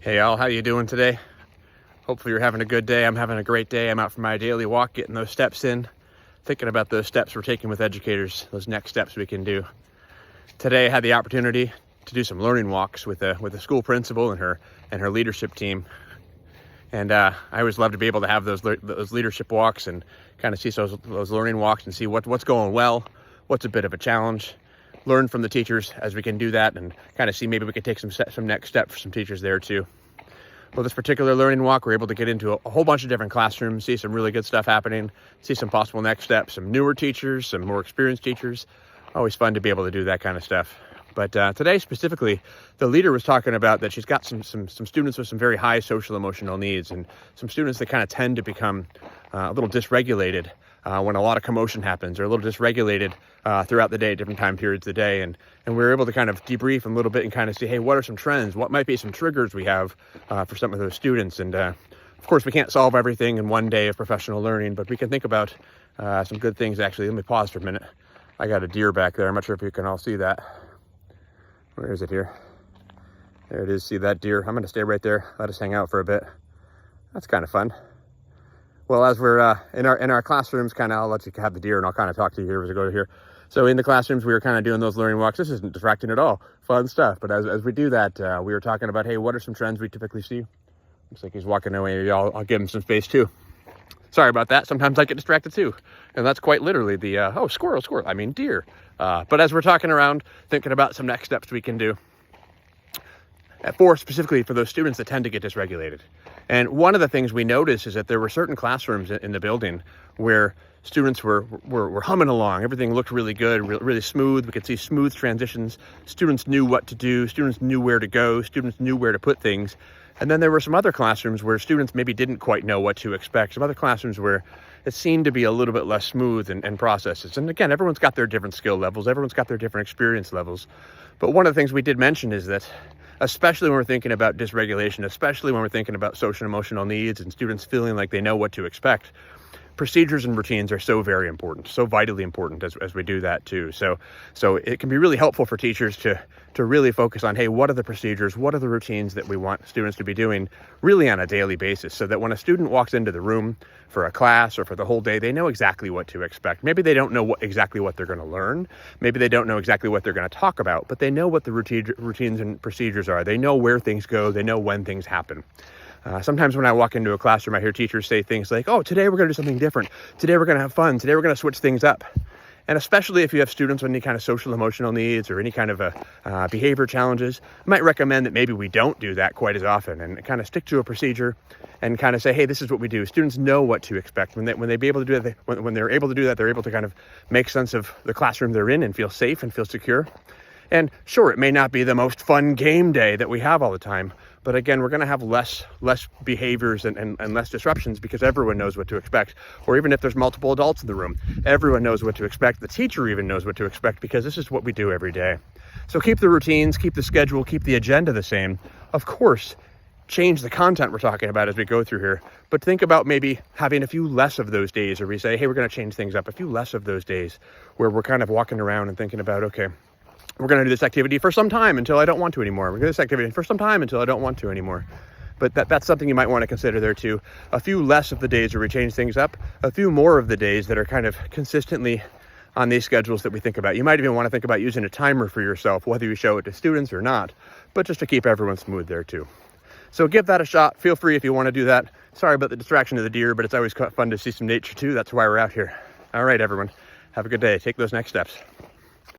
Hey all, how you doing today? Hopefully you're having a good day. I'm having a great day. I'm out for my daily walk, getting those steps in, thinking about those steps we're taking with educators, those next steps we can do. Today I had the opportunity to do some learning walks with a school principal and her leadership team. And I always love to be able to have those leadership walks and kind of see those learning walks and see what's going well, what's a bit of a challenge, learn from the teachers as we can do that, and kind of see maybe we can take some next steps for some teachers there too. Well, this particular learning walk, we're able to get into a whole bunch of different classrooms, see some really good stuff happening, see some possible next steps, some newer teachers, some more experienced teachers. Always fun to be able to do that kind of stuff. But today specifically, the leader was talking about that she's got some students with some very high social emotional needs, and some students that kind of tend to become a little dysregulated when a lot of commotion happens, or a little dysregulated throughout the day, different time periods of the day. And we were able to kind of debrief a little bit and kind of see, hey, what are some trends? What might be some triggers we have for some of those students? And of course, we can't solve everything in one day of professional learning, but we can think about some good things. Actually, let me pause for a minute. I got a deer back there. I'm not sure if you can all see that. Where is it here? There it is. See that deer? I'm going to stay right there. Let us hang out for a bit. That's kind of fun. Well, as we're in our classrooms, kind of, I'll let you have the deer and I'll kind of talk to you here as we go here. So in the classrooms, we were kind of doing those learning walks. This isn't distracting at all. Fun stuff. But as we do that, we were talking about, hey, what are some trends we typically see? Looks like he's walking away. I'll give him some space too. Sorry about that. Sometimes I get distracted too. And that's quite literally the, oh, squirrel, I mean deer. But as we're talking around, thinking about some next steps we can do, specifically for those students that tend to get dysregulated. And one of the things we noticed is that there were certain classrooms in the building where students were humming along. Everything looked really good, really smooth. We could see smooth transitions. Students knew what to do. Students knew where to go. Students knew where to put things. And then there were some other classrooms where students maybe didn't quite know what to expect. Some other classrooms where it seemed to be a little bit less smooth and processes. And again, everyone's got their different skill levels. Everyone's got their different experience levels. But one of the things we did mention is that, especially when we're thinking about dysregulation, especially when we're thinking about social and emotional needs and students feeling like they know what to expect, procedures and routines are so very important, so vitally important as we do that too. So it can be really helpful for teachers to really focus on, hey, what are the procedures, what are the routines that we want students to be doing really on a daily basis, so that when a student walks into the room for a class or for the whole day, they know exactly what to expect. Maybe they don't know exactly what they're going to learn. Maybe they don't know exactly what they're going to talk about, but they know what the routines and procedures are. They know where things go. They know when things happen. Sometimes when I walk into a classroom, I hear teachers say things like, oh, today we're going to do something different. Today we're going to have fun. Today we're going to switch things up. And especially if you have students with any kind of social emotional needs or any kind of behavior challenges, I might recommend that maybe we don't do that quite as often and kind of stick to a procedure and kind of say, hey, this is what we do. Students know what to expect. When they're able to do that, when they're able to do that, they're able to kind of make sense of the classroom they're in and feel safe and feel secure. And sure, it may not be the most fun game day that we have all the time, but again, we're going to have less behaviors and less disruptions because everyone knows what to expect. Or even if there's multiple adults in the room, everyone knows what to expect. The teacher even knows what to expect because this is what we do every day. So keep the routines, keep the schedule, keep the agenda the same. Of course, change the content we're talking about as we go through here, but think about maybe having a few less of those days where we say, hey, we're going to change things up, a few less of those days where we're kind of walking around and thinking about, okay, we're going to do this activity for some time until I don't want to anymore. We're going to do this activity for some time until I don't want to anymore. But that's something you might want to consider there too. A few less of the days where we change things up, a few more of the days that are kind of consistently on these schedules that we think about. You might even want to think about using a timer for yourself, whether you show it to students or not, but just to keep everyone smooth there too. So give that a shot. Feel free if you want to do that. Sorry about the distraction of the deer, but it's always fun to see some nature too. That's why we're out here. All right, everyone. Have a good day. Take those next steps.